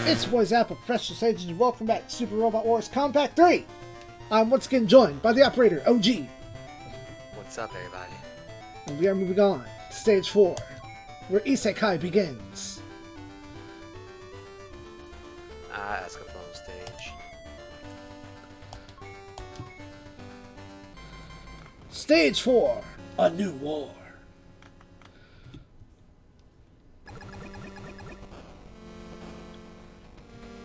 It's your boy Zappa, Professional Sage, and welcome back to Super Robot Wars Compact 3! I'm once again joined by the OperatorOG. What's up, everybody? And we are moving on to Stage 4, where Isekai begins. That's a phone stage. Stage 4, A New War.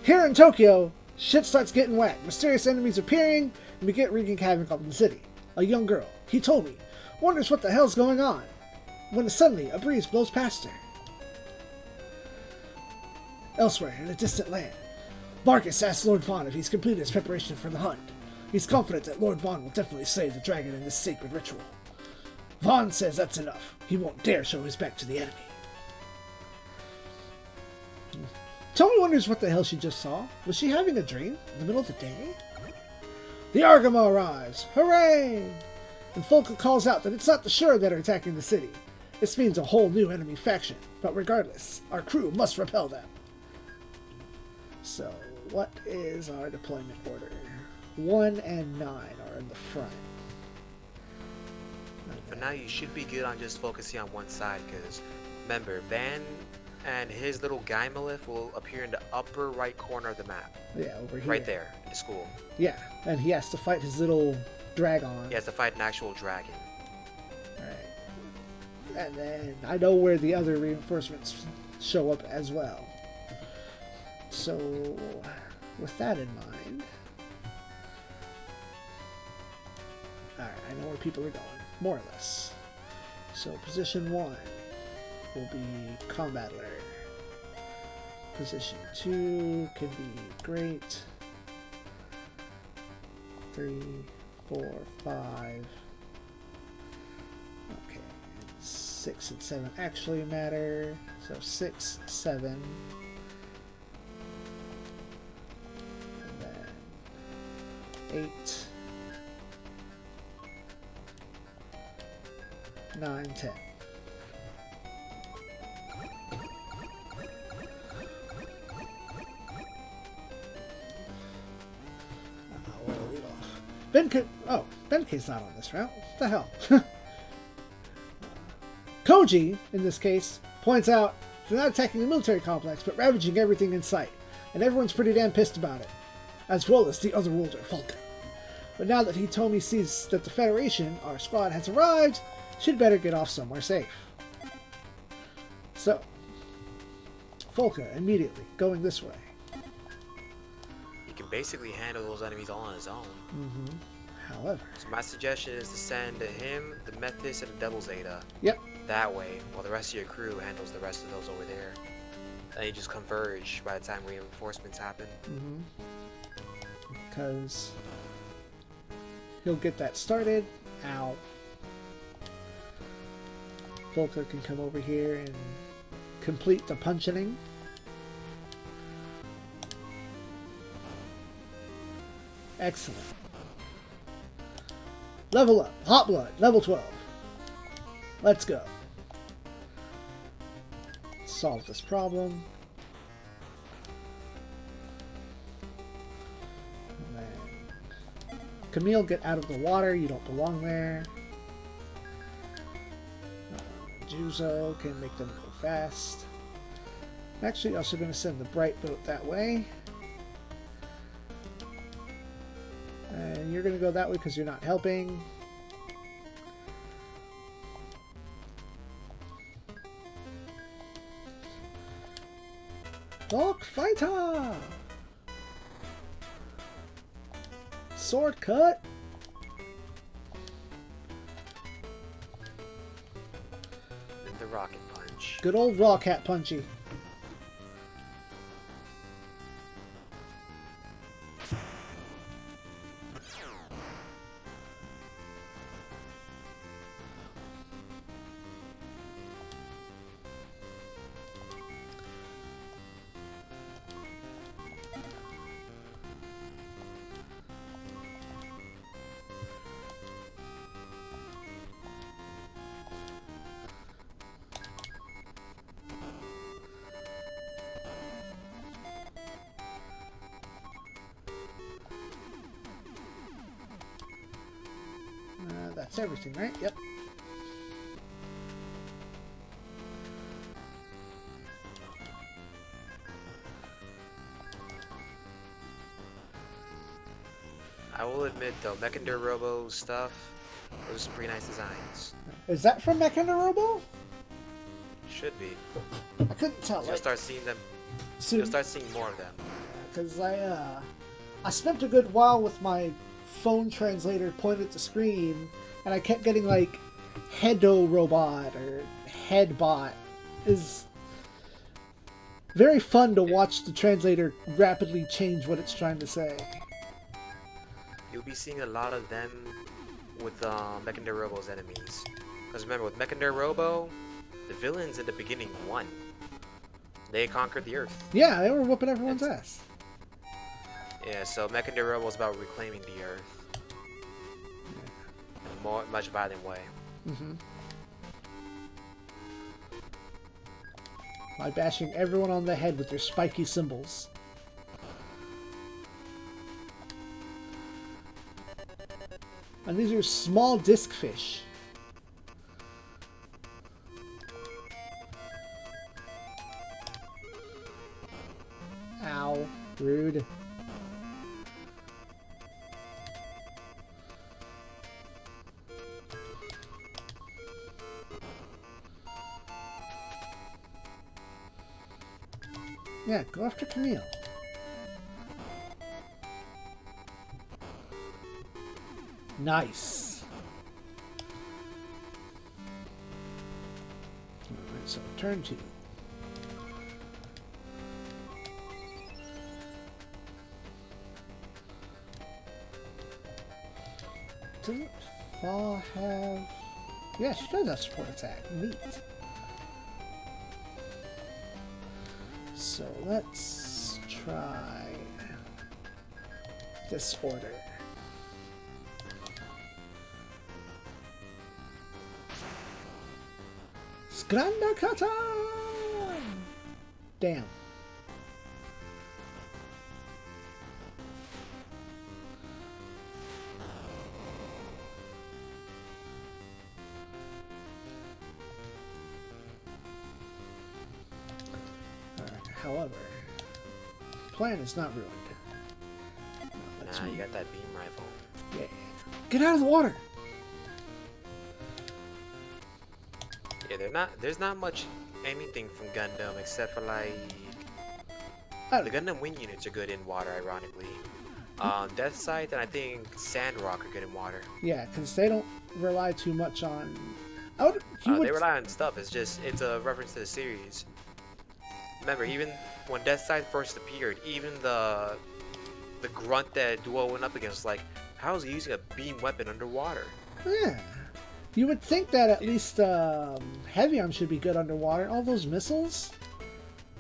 Here in Tokyo, shit starts getting whacked. Mysterious enemies appearing, and we get wreaking havoc up in the city. A young girl, he told me, wonders what the hell's going on, when suddenly a breeze blows past her. Elsewhere, in a distant land, Marcus asks Lord Vaughn if he's completed his preparation for the hunt. He's confident that Lord Vaughn will definitely slay the dragon in this sacred ritual. Vaughn says that's enough. He won't dare show his back to the enemy. Tommy wonders what the hell she just saw. Was she having a dream in the middle of the day? The Argama arrives! Hooray! And Folka calls out that it's not the Shur that are attacking the city. This means a whole new enemy faction, but regardless, our crew must repel them. So, what is our deployment order? 1 and 9 are in the front. For now, you should be good on just focusing on one side, because remember, Van and his little Gaimalith will appear in the upper right corner of the map. Yeah, over here. Right there, in the school. Yeah, and he has to fight his little dragon. He has to fight an actual dragon. Alright. And then I know where the other reinforcements show up as well. So, with that in mind... Alright, I know where people are going, more or less. So, position 1 will be Combattler. Position 2 can be Great. 3, 4, 5. Okay, 6 and 7 actually matter. So 6, 7. And then 8, 9, 10. Benkei's not on this route. What the hell? Koji, in this case, points out they're not attacking the military complex, but ravaging everything in sight, and everyone's pretty damn pissed about it, as well as the other ruler, Falcon. But now that Hitomi sees that the Federation, our squad, has arrived, she'd better get off somewhere safe. So, Folka immediately going this way. He can basically handle those enemies all on his own. However, so my suggestion is to send him, the Methys, and the Double Zeta. Yep. That way, while the rest of your crew handles the rest of those over there. And you just converge by the time reinforcements happen. Because he'll get that started. Ow. Volker can come over here and complete the punching. Excellent. Level up. Hot Blood. Level 12. Let's go. Solve this problem. And then Camille, get out of the water. You don't belong there. Juzo can make them go fast. I'm actually also going to send the Bright Boat that way. And you're going to go that way because you're not helping. Bulk Fighter! Sword cut! And the Rocket Punch. Good old Raw Cat Punchy. That's everything, right? Yep. I will admit though, Mechender Robo stuff, those are pretty nice designs. Is that from Mechender-Robo? Should be. I couldn't tell. You'll start seeing them. Soon. You'll start seeing more of them. Because I spent a good while with my phone translator pointed at the screen, and I kept getting like Hedo Robot or Headbot. Is very fun to watch the translator rapidly change what it's trying to say. You'll be seeing a lot of them with Mechender Robo's enemies. Because remember, with Mechender Robo, the villains in the beginning won. They conquered the Earth. Yeah, they were whooping everyone's ass. Yeah, so Mechender Robo is about reclaiming the Earth in a much violent way. Mm-hmm. By bashing everyone on the head with their spiky symbols. And these are small disc fish. Ow. Rude. Yeah, go after Camille. Nice. Alright, so turn 2. Doesn't Fall have... Yeah, she does have support attack. Neat. So let's try this order. Skrandakata! Damn. However, plan is not ruined. Nah, you got that beam rifle. Yeah. Get out of the water! Yeah, there's not much anything from Gundam except for like the Gundam wing units are good in water, ironically. Death Scythe and I think Sandrock are good in water. Yeah, because they don't rely too much on. They rely on stuff. It's a reference to the series. Remember, even when Death Scythe first appeared, even the grunt that Duo went up against, like, how is he using a beam weapon underwater? Yeah. You would think that at least Heavy should be good underwater. All those missiles?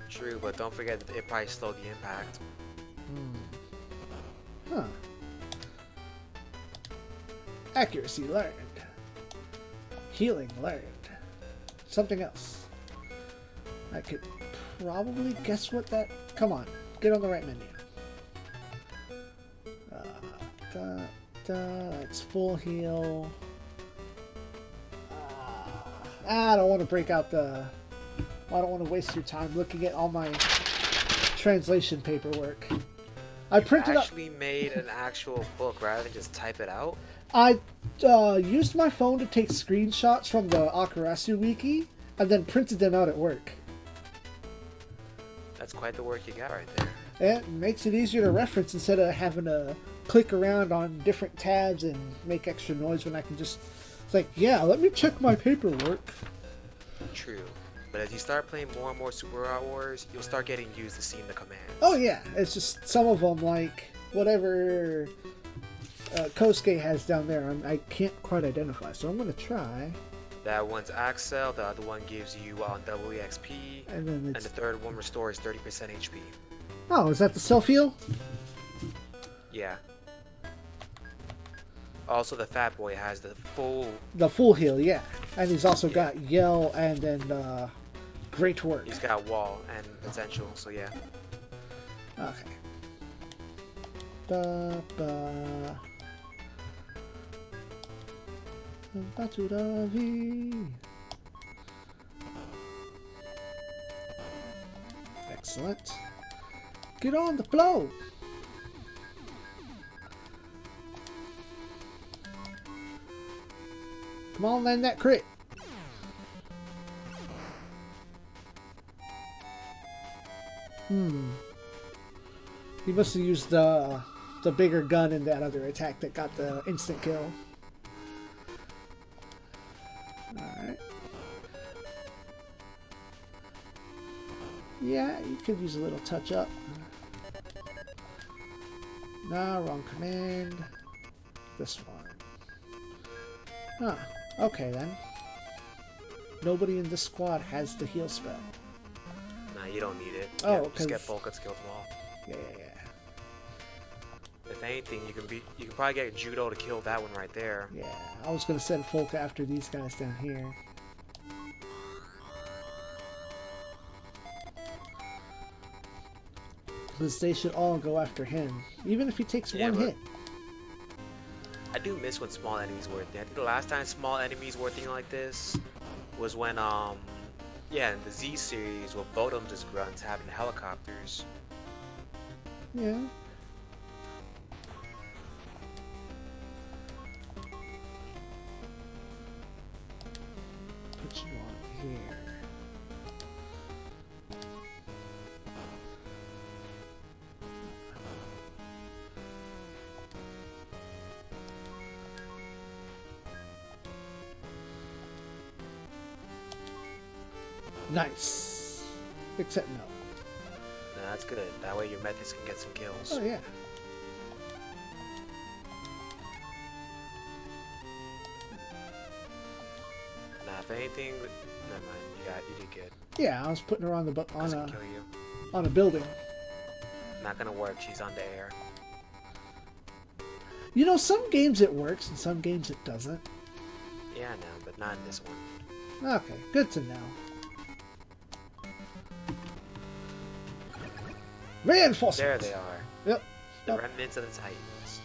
True, but don't forget that it probably slowed the impact. Huh. Accuracy learned. Healing learned. Something else. I could probably guess what that... Come on. Get on the right menu. It's full heal. I don't want to break out the... I don't want to waste your time looking at all my translation paperwork. I printed actually made an actual book rather than just type it out? I used my phone to take screenshots from the OperatorOG wiki and then printed them out at work. That's quite the work you got right there. It makes it easier to reference instead of having to click around on different tabs and make extra noise when I can just... It's like, yeah, let me check my paperwork. True. But as you start playing more and more Super Robot Wars, you'll start getting used to seeing the commands. Oh yeah, it's just some of them, like whatever Kosuke has down there, I can't quite identify. So I'm going to try. That one's Axel, the other one gives you double EXP, and the third one restores 30% HP. Oh, is that the self-heal? Yeah. Also, the Fat Boy has the full... The full heal, yeah. And he's also got Yell and then Great Work. He's got Wall and Potential, so yeah. Okay. OperatorOG. Excellent. Get on the flow. Come on, land that crit. He must have used the bigger gun in that other attack that got the instant kill. Alright. Yeah, you could use a little touch up. No, wrong command. This one. Huh. Okay then. Nobody in this squad has the heal spell. Nah, you don't need it. Oh, just get Volca to kill them all. Yeah. If anything, you can probably get Judo to kill that one right there. Yeah, I was gonna send Volca after these guys down here. Because they should all go after him, even if he takes one hit. I do miss when small enemies were a thing. I think the last time small enemies were a thing like this was when, yeah, in the Z series with Votoms as grunts having helicopters. Yeah. Put you on here. Nice. Except no. Nah, that's good. That way your methods can get some kills. Oh yeah. Nah, if anything, never mind. You did good. Yeah, I was putting her on the Doesn't kill you. on a building. Not gonna work. She's on the air. You know, some games it works and some games it doesn't. Yeah, I know, but not in this one. Okay, good to know. Reinforcements! There they are. Yep. The remnants of the Titans.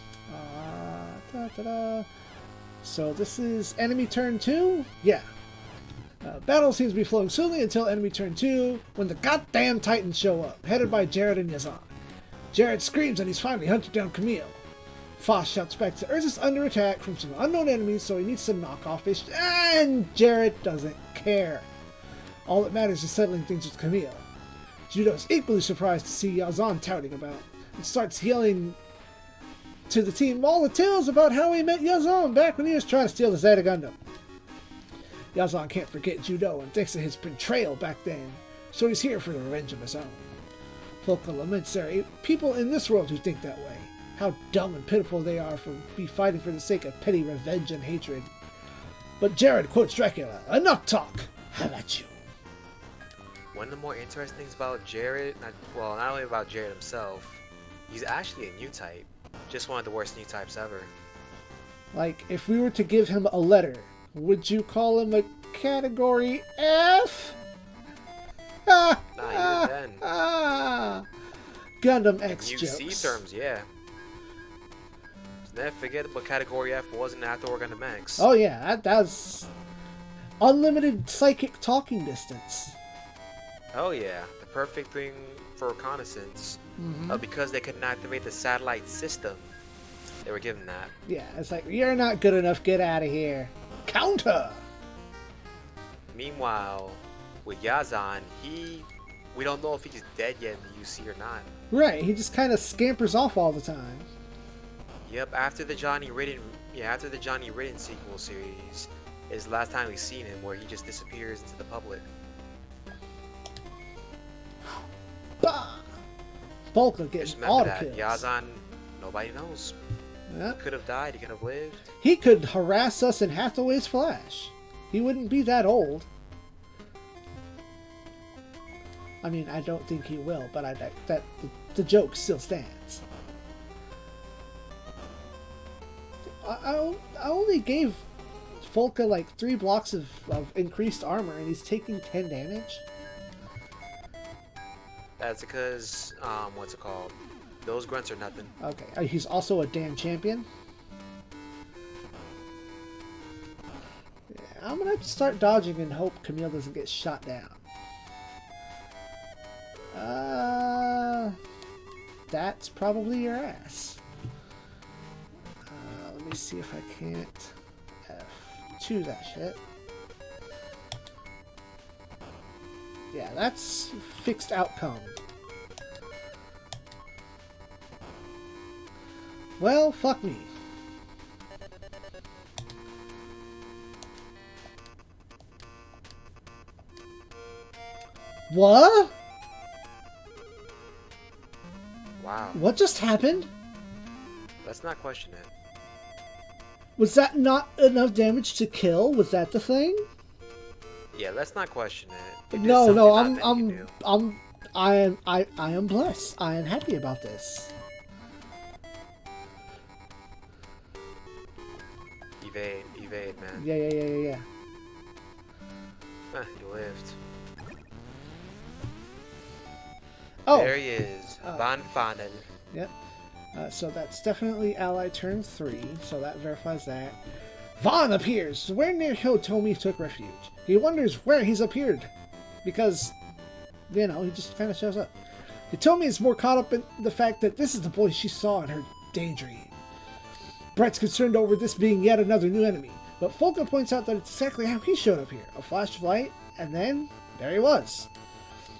So this is enemy turn 2? Yeah. Battle seems to be flowing smoothly until enemy turn 2, when the goddamn Titans show up, headed by Jared and Yazan. Jared screams that he's finally hunted down Camille. Foss shouts back to Urza's under attack from some unknown enemies, so he needs to knock off his... And Jared doesn't care. All that matters is settling things with Camille. Judo's equally surprised to see Yazan touting about, and starts yelling to the team all the tales about how he met Yazan back when he was trying to steal the Zeta Gundam. Yazan can't forget Judo and thinks of his betrayal back then, so he's here for the revenge of his own. Volca laments there are people in this world who think that way. How dumb and pitiful they are for be fighting for the sake of petty revenge and hatred. But Jared quotes Dracula, "Enough talk! How about you?" One of the more interesting things about Jared, not only about Jared himself, he's actually a new type. Just one of the worst new types ever. Like, if we were to give him a letter, would you call him a category F? Nah, even then. Gundam X New jokes. C terms, yeah. Never forget what category F was in After Gundam X. Oh yeah, that's unlimited psychic talking distance. Oh yeah, the perfect thing for reconnaissance. Because they couldn't activate the satellite system, they were given that. Yeah, it's like, you're not good enough, get out of here. Counter! Meanwhile, with Yazan, we don't know if he's dead yet in the UC or not. Right, he just kind of scampers off all the time. Yep, after the Johnny Ridden sequel series is the last time we've seen him, where he just disappears into the public. Bah! Volca Just getting remember auto that kills. Yazan, nobody knows. Yeah. He could have died. He could have lived. He could harass us in Hathaway's Flash. He wouldn't be that old. I mean, I don't think he will, but the joke still stands. I only gave Volca like 3 blocks of increased armor, and he's taking 10 damage. That's because, what's it called? Those grunts are nothing. Okay, he's also a damn champion. Yeah, I'm gonna have to start dodging and hope Camille doesn't get shot down. That's probably your ass. Let me see if I can't F2 that shit. Yeah, that's fixed outcome. Well, fuck me. What? Wow. What just happened? Let's not question it. Was that not enough damage to kill? Was that the thing? Yeah, let's not question it. You did No, something not many do. I am blessed. I am happy about this. Evade, man. Yeah. You lived. Oh, There he is, Van Fanen. Yep. So that's definitely ally turn 3, so that verifies that. Vaughn appears where near Hitomi took refuge. He wonders where he's appeared, because, you know, he just kind of shows up. Hitomi is more caught up in the fact that this is the boy she saw in her daydream. Brett's concerned over this being yet another new enemy, but Folka points out that it's exactly how he showed up here. A flash of light, and then there he was.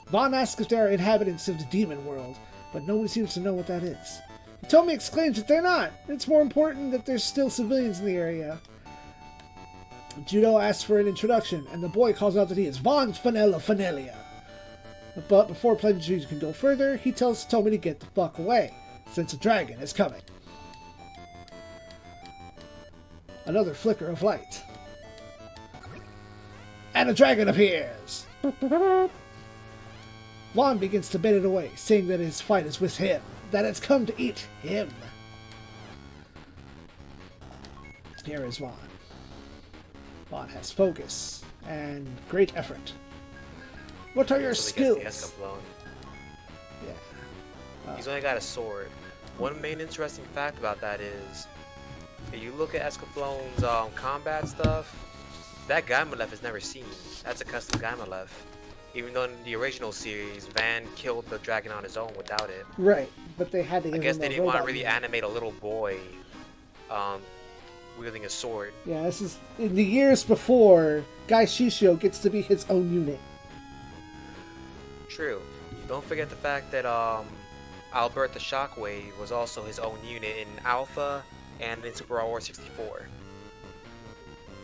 Vaughn asks if there are inhabitants of the demon world, but nobody seems to know what that is. Hitomi exclaims that they're not. It's more important that there's still civilians in the area. Judo asks for an introduction, and the boy calls out that he is Von Fanelia. But before pleasantries can go further, he tells Hitomi to get the fuck away, since a dragon is coming. Another flicker of light. And a dragon appears! Vaughn begins to bait it away, saying that his fight is with him, that it's come to eat him. Here is Vaughn. Vaughn has focus and great effort. What are your skills? Yeah. He's only got a sword. One main interesting fact about that is, if you look at Escaflowne's combat stuff, that Gaimalef is never seen. That's a custom Gaimalef. Even though in the original series, Van killed the dragon on his own without it. Right, but they had to give I guess him they a didn't want to robot really unit. animate a little boy wielding a sword. Yeah, this is in the years before Guy Shishio gets to be his own unit. True. Don't forget the fact that Albert the Shockwave was also his own unit in Alpha and in Super War 64.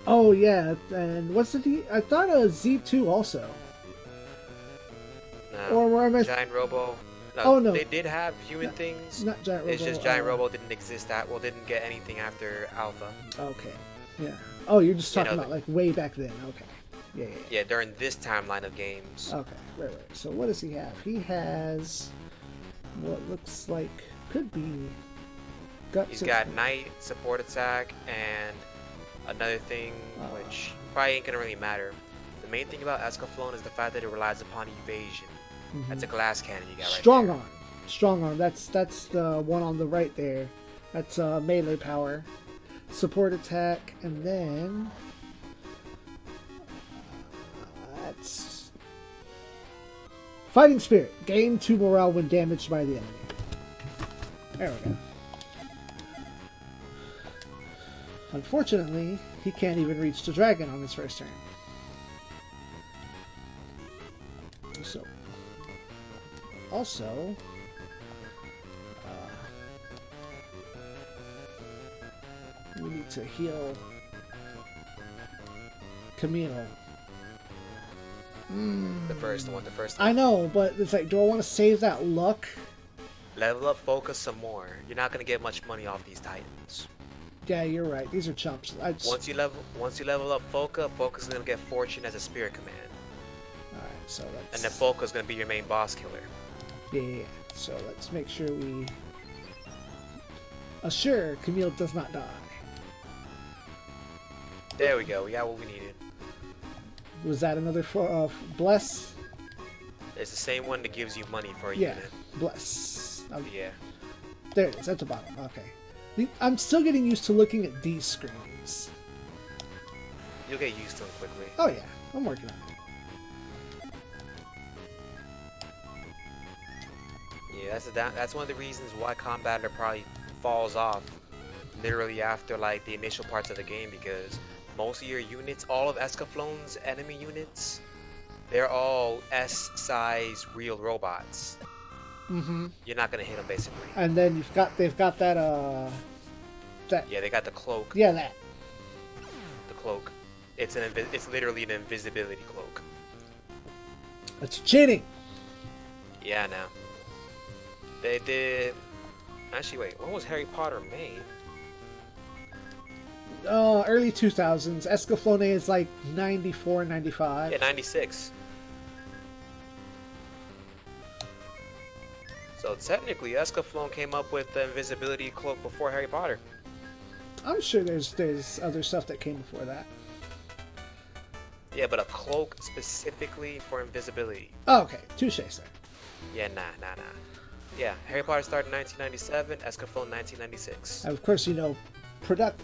Oh yeah, and wasn't he? I thought Z2 also. No. Or am I? Giant Robo. No, Oh, no. They did have human things. Not Giant Robo. It's just Giant Robo didn't exist didn't get anything after Alpha. Okay. Yeah. Oh, you're just talking You know, about like way back then. Okay. Yeah. Yeah, during this timeline of games. Okay. Right. So what does he have? He has what looks like could be guts. He's got Knight, support attack, and another thing which probably ain't gonna really matter. The main thing about Escaflowne is the fact that it relies upon evasion. Mm-hmm. That's a glass cannon you got right Strong there. arm. Strong arm. That's the one on the right there. That's melee power, support attack, and then that's fighting spirit. Gain 2 morale when damaged by the enemy. There we go. Unfortunately, he can't even reach the dragon on his first turn. So, also, we need to heal Camille. The first one. I know, but it's like, do I want to save that luck? Level up Focus some more. You're not gonna get much money off these titans. Yeah, you're right. These are chumps. Once you level up Focus is gonna get Fortune as a spirit command. Alright, so let's... And then Focus is gonna be your main boss killer. Yeah. So let's make sure we assure Camille does not die. There we go. We got what we needed. Was that another bless? It's the same one that gives you money for a Yeah, unit. bless. Yeah. There it is, at the bottom. Okay. I'm still getting used to looking at these screens. You'll get used to them quickly. Oh yeah, I'm working on it. Yeah, that's one of the reasons why Combatter probably falls off literally after like the initial parts of the game, because most of your units, all of Escaflowne's enemy units, they're all S-size real robots. Mm-hmm. You're not gonna hit them basically. And then they've got that Yeah, they got the cloak. Yeah, that. The cloak. It's literally an invisibility cloak. That's cheating. Yeah, now. They did. Actually, wait. When was Harry Potter made? Early 2000s. Escaflowne is like 94, 95. Yeah, 96. So technically, Escaflowne came up with the invisibility cloak before Harry Potter. I'm sure there's other stuff that came before that. Yeah, but a cloak specifically for invisibility. Oh, okay, touche, sir. Yeah, nah. Yeah, Harry Potter started in 1997, Escaflowne 1996. And of course, you know,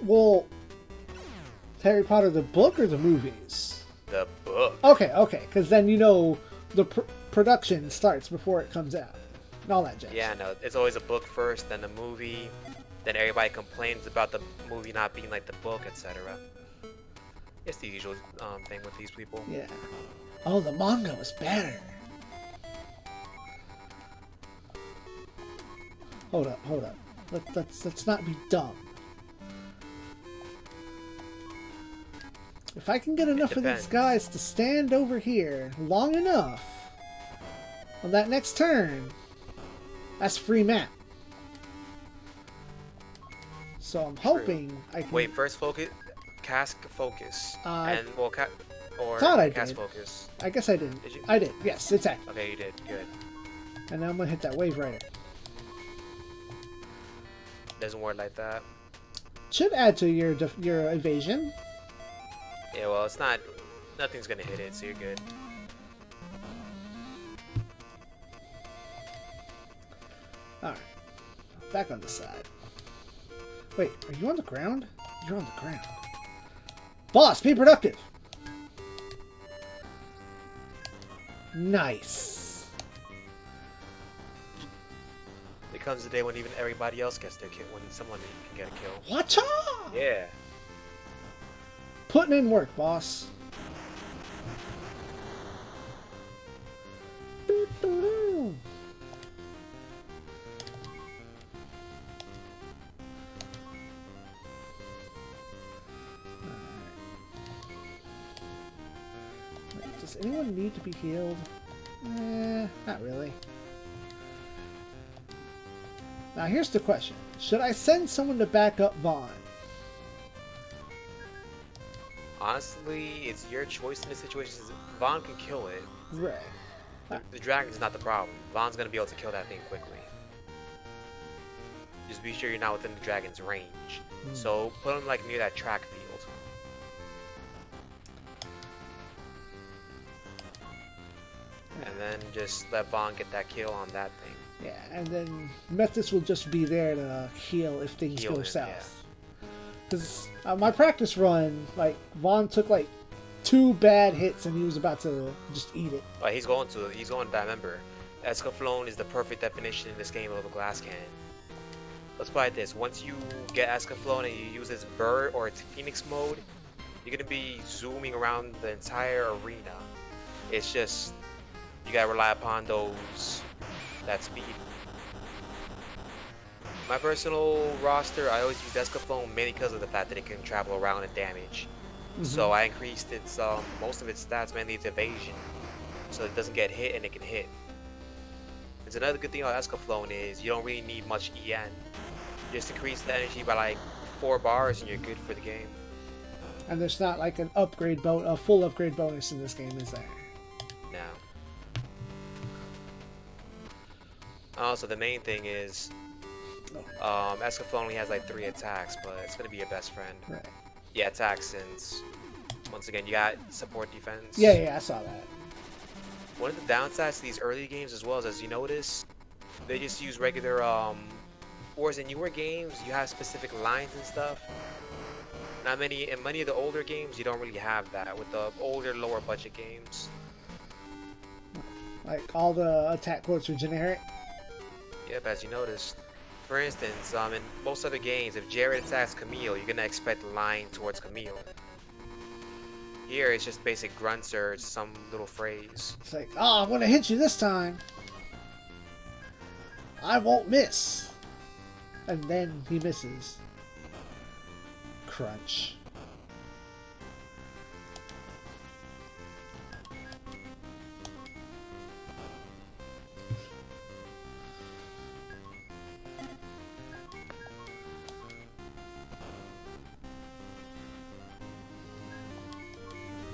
well, Harry Potter the book or the movies? The book. Okay, because then you know the production starts before it comes out. And all that jazz. Yeah, no, it's always a book first, then the movie, then everybody complains about the movie not being like the book, etc. It's the usual thing with these people. Yeah. Oh, the manga was better. Hold up. Let's not be dumb. If I can get enough of these guys to stand over here long enough on that next turn, that's free map. So I'm hoping I can. Wait, first focus, cast focus, and well, or thought I cast did. focus. I guess I didn't. Did you? I did. Yes, it's active. Okay, you did. Good. And now I'm gonna hit that wave rider. Doesn't work like that. Should add to your evasion. Yeah, well, it's not. Nothing's gonna hit it, so you're good. All right. Back on the side. Wait, are you on the ground? You're on the ground. Boss, be productive. Nice. It comes the day when even everybody else gets their kill, when someone can get a kill. Watcha! Yeah. Putting in work, boss. Doo-doo-doo. Alright. Does anyone need to be healed? Not really. Now here's the question. Should I send someone to back up Vaughn? Honestly, it's your choice in this situation. Vaughn can kill it. Right. The dragon's not the problem. Vaughn's gonna be able to kill that thing quickly. Just be sure you're not within the dragon's range. So put him like near that track field. And then just let Vaughn get that kill on that thing. Yeah, and then Metis will just be there to heal if things go south. Because my practice run, like, Vaughn took like 2 bad hits and he was about to just eat it. But he's going to remember, Escaflowne is the perfect definition in this game of a glass cannon. Let's put it like this, once you get Escaflowne and you use its bird or its phoenix mode, you're going to be zooming around the entire arena. It's just, you gotta rely upon that speed. My personal roster, I always use Escaflowne mainly because of the fact that it can travel around and damage. So I increased its most of its stats, mainly its evasion, so it doesn't get hit and it can hit. There's another good thing about Escaflowne is you don't really need much EN. Just increase the energy by like 4 bars and you're good for the game. And there's not like an a full upgrade bonus in this game, is there? No. Also, the main thing is, Escaflowne only has like 3 attacks, but it's gonna be your best friend. Right. Yeah, attacks, since once again you got support defense. Yeah, I saw that. One of the downsides to thes early games as well is, as you notice, they just use regular whereas in newer games you have specific lines and stuff. Not many in many of the older games, you don't really have that with the older, lower budget games. Like all the attack quotes are generic. Yep, as you noticed. For instance, in most other games, if Jared attacks Camille, you're gonna expect a line towards Camille. Here, it's just basic grunts or some little phrase. It's like, oh, I'm gonna hit you this time. I won't miss. And then he misses. Crunch.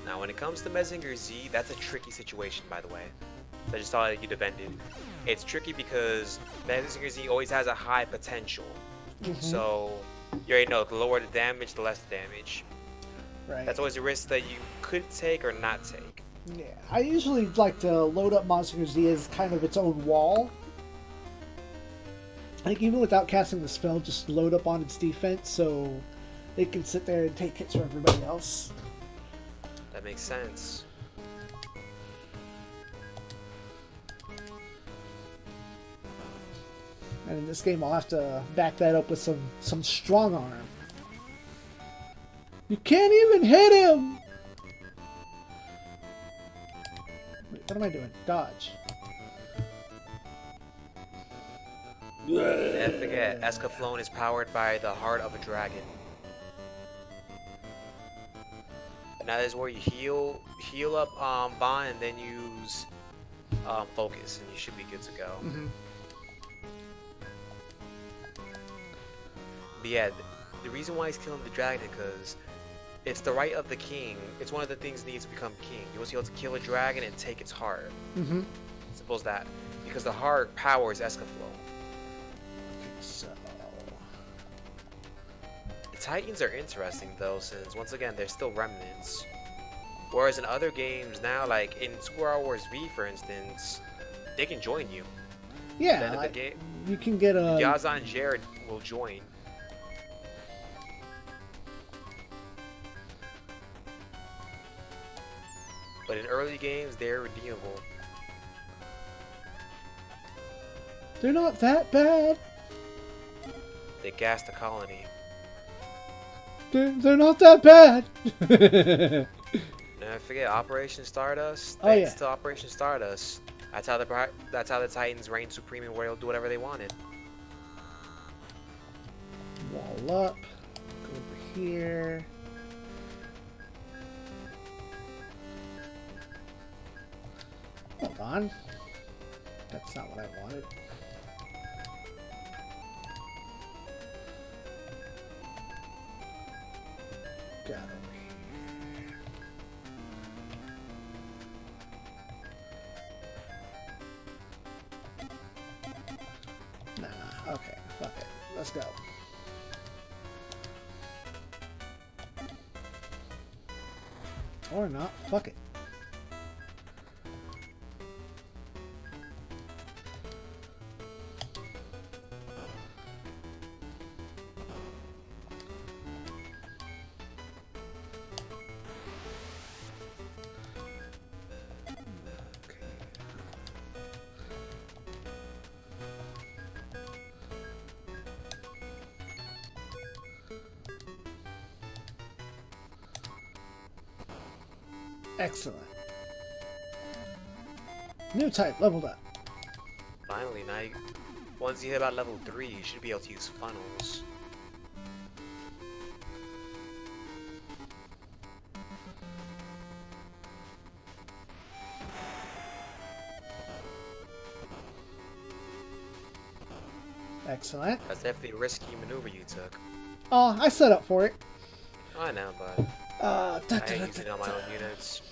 Now, when it comes to Mazinger Z, that's a tricky situation, by the way. I just saw that you defended. It's tricky because Mazinger Z always has a high potential. So, you already know, the lower the damage, the less the damage. Right. That's always a risk that you could take or not take. Yeah, I usually like to load up Monster Z as kind of its own wall. Like, even without casting the spell, just load up on its defense so it can sit there and take hits from everybody else. That makes sense. And in this game, I'll have to back that up with some strong arm. You can't even hit him! Wait, what am I doing? Dodge. And forget, Escaflowne is powered by the heart of a dragon. And that is where you heal up Bond and then use focus, and you should be good to go. But yeah, the reason why he's killing the dragon is because it's the right of the king. It's one of the things that needs to become king. You want to be able to kill a dragon and take its heart. Suppose that. Because the heart powers Escaflowne. So... The Titans are interesting though, since once again, they're still remnants. Whereas in other games now, like in Square Wars V for instance, they can join you. Yeah, At the end of the game, you can get a... Yaza and Jared will join. But in early games, they're redeemable. They're not that bad. They gassed the colony. They're not that bad. And I forget Operation Stardust. Oh, yeah. Thanks to Operation Stardust, that's how the Titans reigned supreme and were able to do whatever they wanted. Wall up. Go over here. Hold on. That's not what I wanted. Got over here. Nah, okay, fuck it. Let's go. Or not, fuck it. Excellent. New type leveled up. Finally, now once you hit about level 3, you should be able to use funnels. Excellent. That's definitely a risky maneuver you took. Oh, I set up for it. I know, but I ain't using it on my own units.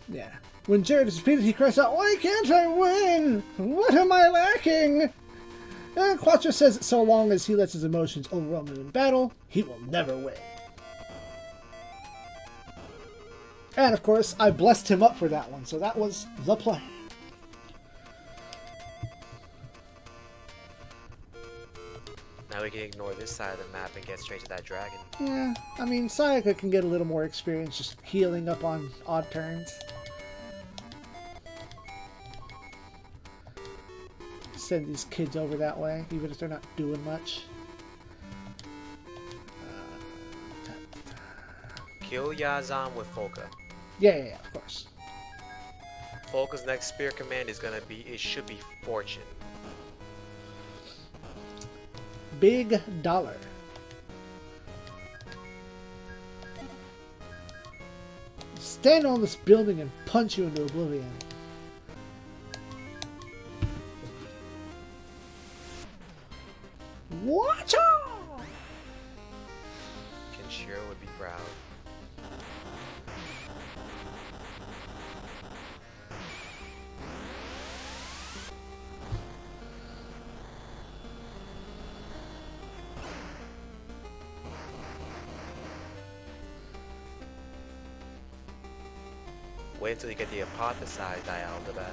Yeah. When Jared is defeated, he cries out, "Why can't I win? What am I lacking?" And Quattro says that so long as he lets his emotions overwhelm him in battle, he will never win. And of course, I blessed him up for that one, so that was the plan. Now we can ignore this side of the map and get straight to that dragon. Yeah, I mean, Sayaka can get a little more experience just healing up on odd turns. Send these kids over that way, even if they're not doing much. Kill Yazan with Folka. Yeah, of course. Folka's next spear command is gonna be, it should be Fortune. Big dollar. Stand on this building and punch you into oblivion. Watch out! Kenshiro would be proud. Wait until you get the apothesized Dialga.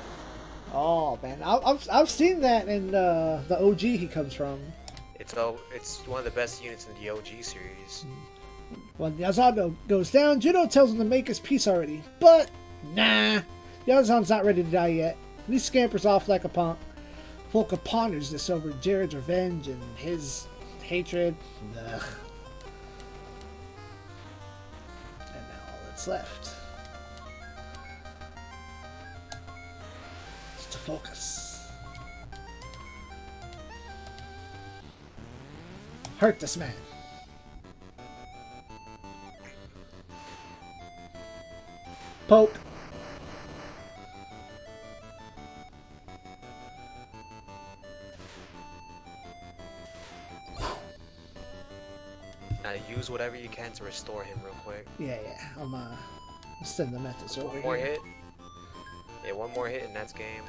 Oh man, I've seen that in the OG he comes from. It's one of the best units in the OG series. When Yazan goes down, Judo tells him to make his peace already, but nah, Yazan's not ready to die yet. And he scampers off like a punk. Folka ponders this over Jared's revenge and his hatred. Ugh. And now all that's left is to focus. Hurt this man. Poke. Now use whatever you can to restore him real quick. Yeah. I'm send the methods over One more here. hit. Yeah, one more hit and that's game.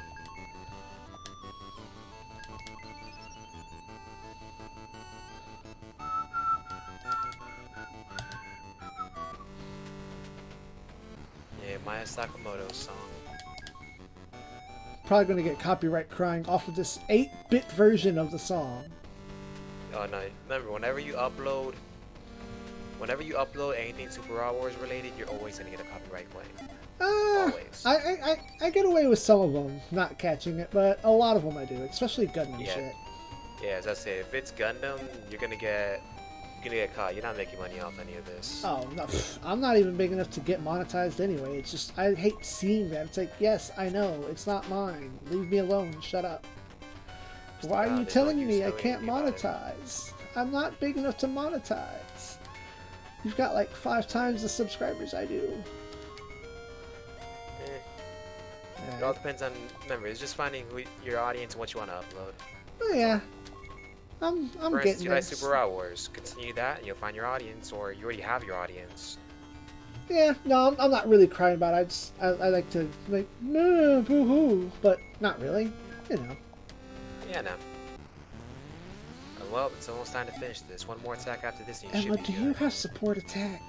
Yeah, Maya Sakamoto's song. Probably going to get copyright crying off of this 8-bit version of the song. Oh no, remember whenever you upload anything Super Raw Wars related, you're always gonna get a copyright claim. Always. I get away with some of them not catching it, but a lot of them I do, especially Gundam shit. Yeah, as I say, if it's Gundam, you're gonna get caught. You're not making money off any of this. Oh, no, I'm not even big enough to get monetized anyway. It's just, I hate seeing that. It's like, yes, I know, it's not mine. Leave me alone. Shut up. Why are you telling me I can't monetize? I'm not big enough to monetize. You've got like 5 times the subscribers I do. It all depends on, remember, it's just finding your audience and what you want to upload. Oh yeah. I'm For getting instance, you like this. Super Raw Wars. Continue that and you'll find your audience, or you already have your audience. Yeah, no, I'm not really crying about it. I like to, like, no, boo-hoo, but not really, you know. Yeah, no. Well, it's almost time to finish this. One more attack after this and you Emma, should do be you good. have support attack?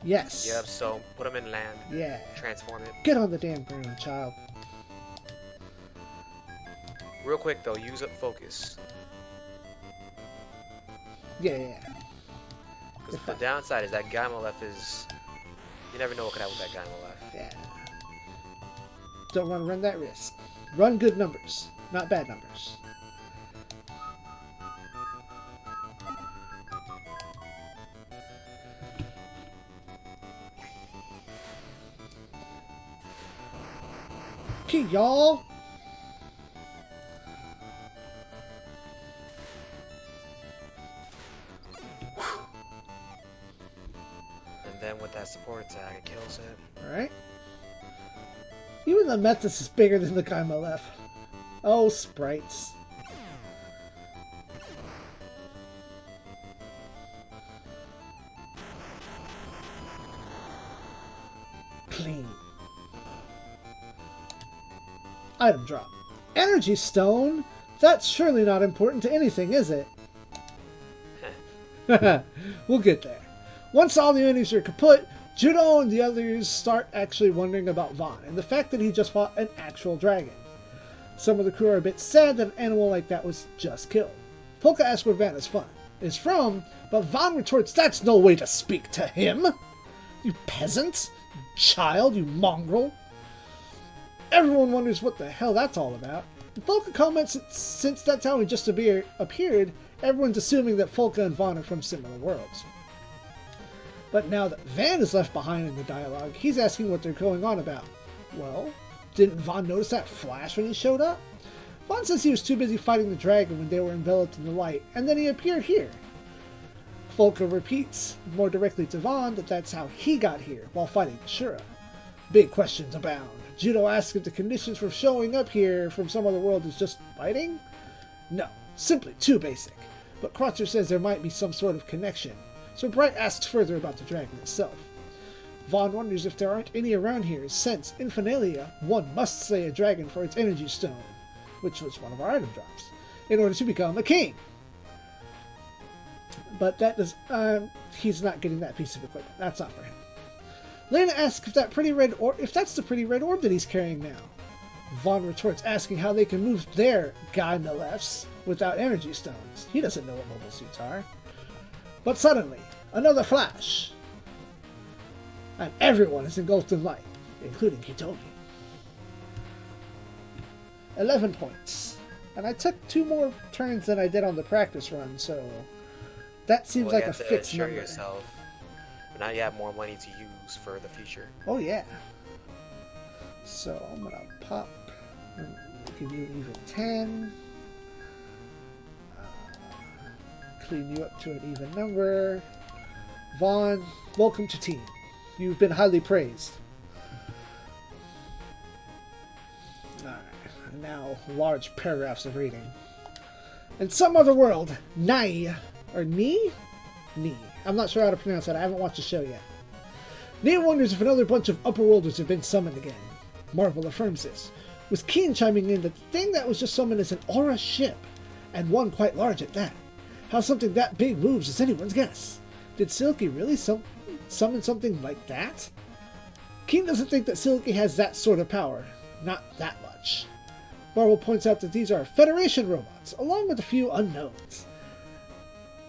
Yes. Yep, so put them in land. Yeah. Transform it. Get on the damn ground, child. Real quick though, use up focus. Yeah. Because the downside is that Gaimolef is... You never know what could happen with that Gaimolef. Yeah. Don't want to run that risk. Run good numbers, not bad numbers. Okay, y'all. And then with that support attack, it kills it. Alright. Even the Metis is bigger than the Gaimolef. Oh, sprites. Clean. Item drop. Energy stone? That's surely not important to anything, is it? We'll get there. Once all the enemies are kaput, Judo and the others start actually wondering about Vaughn and the fact that he just fought an actual dragon. Some of the crew are a bit sad that an animal like that was just killed. Polka asks where Van is from, but Van retorts, "That's no way to speak to him! You peasant! You child! You mongrel!" Everyone wonders what the hell that's all about. And Polka comments that since that's how he just appeared, everyone's assuming that Polka and Van are from similar worlds. But now that Van is left behind in the dialogue, he's asking what they're going on about. Well, didn't Van notice that flash when he showed up? Van says he was too busy fighting the dragon when they were enveloped in the light, and then he appeared here. Polka repeats more directly to Van that that's how he got here, while fighting Shura. Big questions abound. Judo asks if the conditions for showing up here from some other world is just fighting? No, simply too basic. But Kreutzer says there might be some sort of connection, so Bright asks further about the dragon itself. Vaughn wonders if there aren't any around here, since, in Finalia, one must slay a dragon for its energy stone, which was one of our item drops, in order to become a king. But that does, he's not getting that piece of equipment. That's not for him. Lena asks if that's the pretty red orb that he's carrying now. Vaughn retorts, asking how they can move their Gaimelephs without energy stones. He doesn't know what mobile suits are. But suddenly, another flash, and everyone is engulfed in light, including Hitomi. 11 points. And I took 2 more turns than I did on the practice run, so that seems like a fixed number. Yourself. But now you have more money to use for the future. Oh yeah. So I'm gonna pop and give you even 10. Clean you up to an even number. Vaughn, welcome to team. You've been highly praised. Alright, now large paragraphs of reading. In some other world, Nai, or Ni? Ni. I'm not sure how to pronounce that. I haven't watched the show yet. Ni wonders if another bunch of upperworlders have been summoned again. Marvel affirms this, with Keen chiming in that the thing that was just summoned is an aura ship, and one quite large at that. How something that big moves is anyone's guess. Did Silky really summon something like that? Keen doesn't think that Silky has that sort of power. Not that much. Marvel points out that these are Federation robots, along with a few unknowns.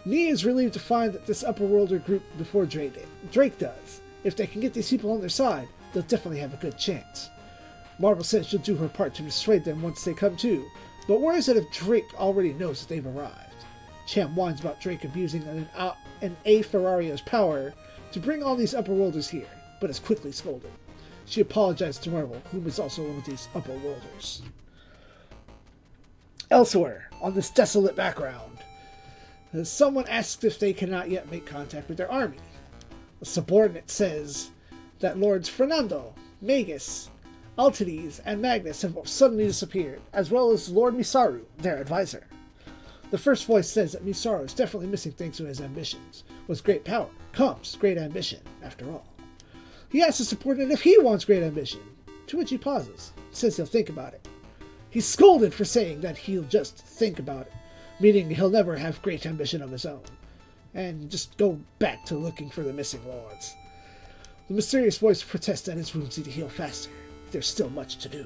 Ni is relieved to find that this upperworlder group before Drake does. If they can get these people on their side, they'll definitely have a good chance. Marvel says she'll do her part to persuade them once they come to, but worries that if Drake already knows that they've arrived. Champ whines about Drake abusing an A Ferrario's power to bring all these upperworlders here, but is quickly scolded. She apologizes to Marvel, whom is also one of these upperworlders. Elsewhere, on this desolate background, someone asks if they cannot yet make contact with their army. A subordinate says that Lords Fernando, Magus, Altides, and Magnus have suddenly disappeared, as well as Lord Misaru, their advisor. The first voice says that Misaru is definitely missing things to his ambitions. With great power comes great ambition, after all. He asks the subordinate if he wants great ambition, to which he pauses, says he'll think about it. He's scolded for saying that he'll just think about it, meaning he'll never have great ambition of his own, and just go back to looking for the missing lords. The mysterious voice protests that his wounds need to heal faster. There's still much to do.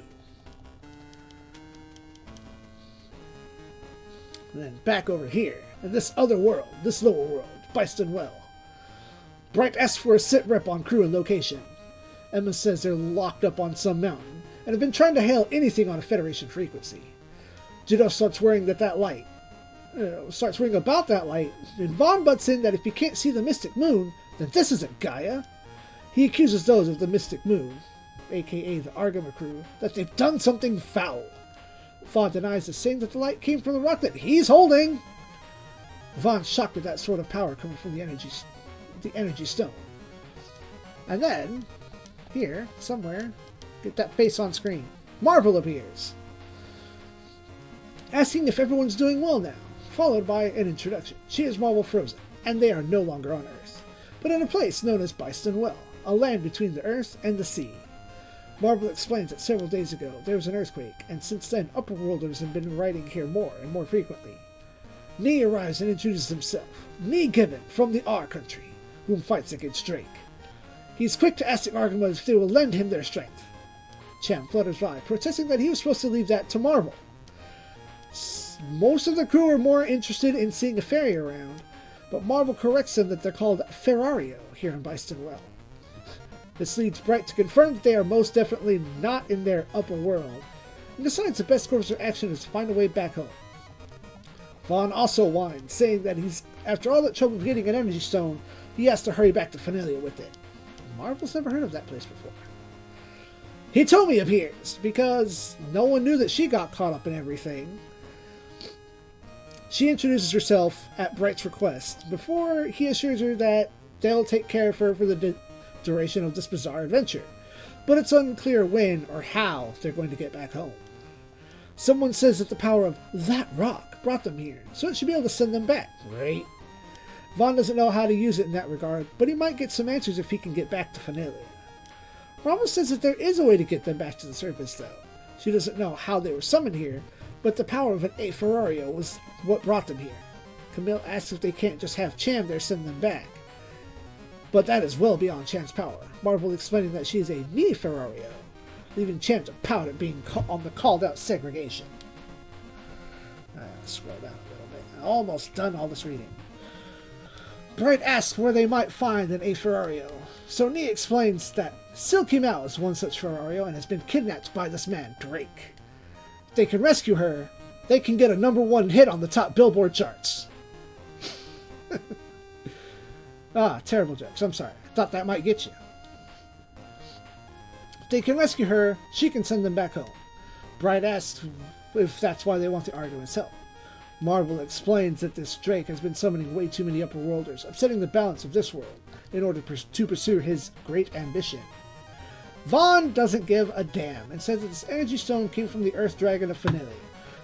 And then back over here, in this other world, this lower world, Byston Well. Bright asks for a sit rep on crew and location. Emma says they're locked up on some mountain, and have been trying to hail anything on a Federation frequency. Judo starts worrying about that light, and Vaughn butts in that if you can't see the Mystic Moon, then this isn't Gaia. He accuses those of the Mystic Moon, aka the Argama crew, that they've done something foul. Vaughn denies this, saying that the light came from the rock that he's holding. Vaughn's shocked at that sort of power coming from the energy stone. And then, here, somewhere, get that face on screen. Marvel appears, asking if everyone's doing well now, followed by an introduction. She is Marvel frozen, and they are no longer on Earth, but in a place known as Byston Well, a land between the Earth and the sea. Marvel explains that several days ago there was an earthquake, and since then upperworlders have been arriving here more and more frequently. Ni arrives and introduces himself, Ni Gibbon from the R country, whom fights against Drake. He's quick to ask the Argama if they will lend him their strength. Champ flutters by, protesting that he was supposed to leave that to Marvel. most of the crew are more interested in seeing a ferry around, but Marvel corrects them that they're called Ferrario here in Byston Well. This leads Bright to confirm that they are most definitely not in their upper world, and decides the best course of action is to find a way back home. Vaughn also whines, saying that after all that trouble getting an energy stone, he has to hurry back to Finalia with it. Marvel's never heard of that place before. Hitomi appears, because no one knew that she got caught up in everything. She introduces herself at Bright's request, before he assures her that they'll take care of her for the duration of this bizarre adventure, but it's unclear when or how they're going to get back home. Someone says that the power of that rock brought them here, so it should be able to send them back, right? Vaughn doesn't know how to use it in that regard, but he might get some answers if he can get back to Finalia. Marvel says that there is a way to get them back to the surface, though. She doesn't know how they were summoned here, but the power of an A Ferrario was what brought them here. Camille asks if they can't just have Cham there send them back, but that is well beyond Cham's power. Marvel explaining that she is a Me Ferrario, leaving Cham to pout at being on the called-out segregation. Scroll down a little bit. I'm almost done all this reading. Bright asks where they might find an A Ferrario, so Nee explains that Silky Mao is one such Ferrario and has been kidnapped by this man, Drake. If they can rescue her, they can get a #1 hit on the top Billboard charts. Terrible jokes. I'm sorry. I thought that might get you. If they can rescue her, she can send them back home. Bright asks if that's why they want the Argument's help. Marvel explains that this Drake has been summoning way too many Upper Worlders, upsetting the balance of this world, in order to pursue his great ambition. Vaughn doesn't give a damn, and says that this energy stone came from the Earth Dragon of Finalia,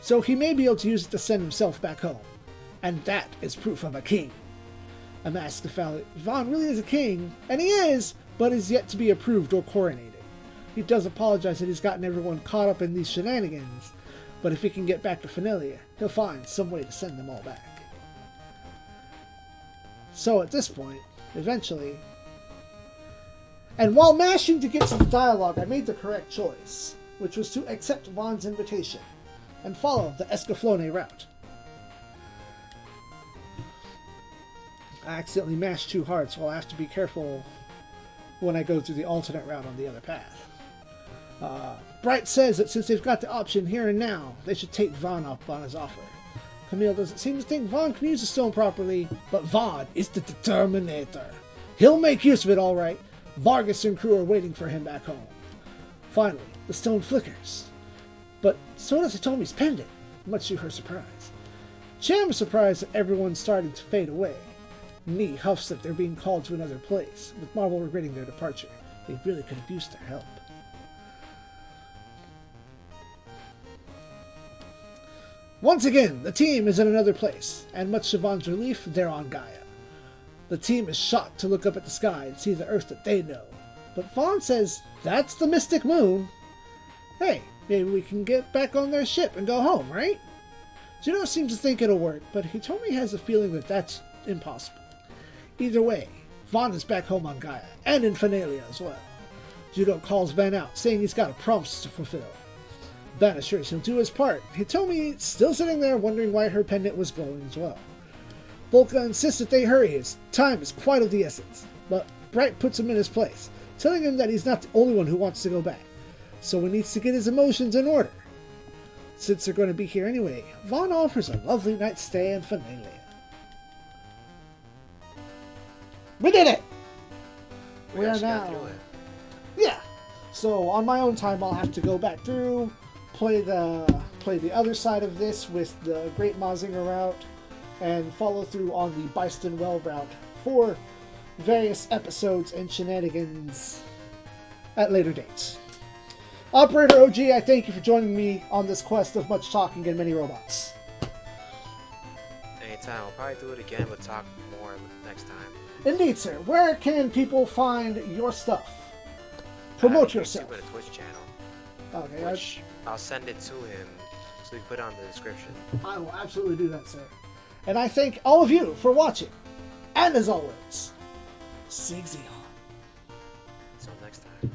so he may be able to use it to send himself back home. And that is proof of a king. I'm asked if Vaughn really is a king, and he is, but is yet to be approved or coronated. He does apologize that he's gotten everyone caught up in these shenanigans, but if he can get back to Finalia, he'll find some way to send them all back. So at this point, eventually, and while mashing to get to the dialogue, I made the correct choice, which was to accept Vaughn's invitation and follow the Escaflowne route. I accidentally mashed too hard, so I'll have to be careful when I go through the alternate route on the other path. Bright says that since they've got the option here and now, they should take Vaughn up on his offer. Camille doesn't seem to think Vaughn can use the stone properly, but Vaughn is the Determinator. He'll make use of it all right. Vargas and crew are waiting for him back home. Finally, the stone flickers, but so does Hitomi's pendant, much to her surprise. Cham is surprised that everyone's starting to fade away. Nee huffs that they're being called to another place, with Marvel regretting their departure. They really could have used their help. Once again, the team is in another place, and much to Vaughn's relief, they're on Gaia. The team is shocked to look up at the sky and see the Earth that they know, but Vaughn says that's the Mystic Moon. Hey, maybe we can get back on their ship and go home, right? Juno seems to think it'll work, but Hitomi has a feeling that that's impossible. Either way, Vaughn is back home on Gaia, and in Finalia as well. Judo calls Ben out, saying he's got a promise to fulfill. Ben assures he'll do his part. Hitomi still sitting there wondering why her pendant was glowing as well. Volca insists that they hurry, his time is quite of the essence, but Bright puts him in his place, telling him that he's not the only one who wants to go back, so he needs to get his emotions in order. Since they're going to be here anyway, Vaughn offers a lovely night's stay in Finalia. We did it! We are now... Yeah. So on my own time, I'll have to go back through, play the other side of this with the Great Mazinger route, and follow through on the Byston Well route for various episodes and shenanigans at later dates. OperatorOG, I thank you for joining me on this quest of much talking and many robots. Anytime. I'll probably do it again, but talk more next time. Indeed, sir. Where can people find your stuff? Promote yourself. With a Twitch channel. Okay. Which I'll send it to him, so we put it on the description. I will absolutely do that, sir. And I thank all of you for watching. And as always, SIEG ZEON. Until next time.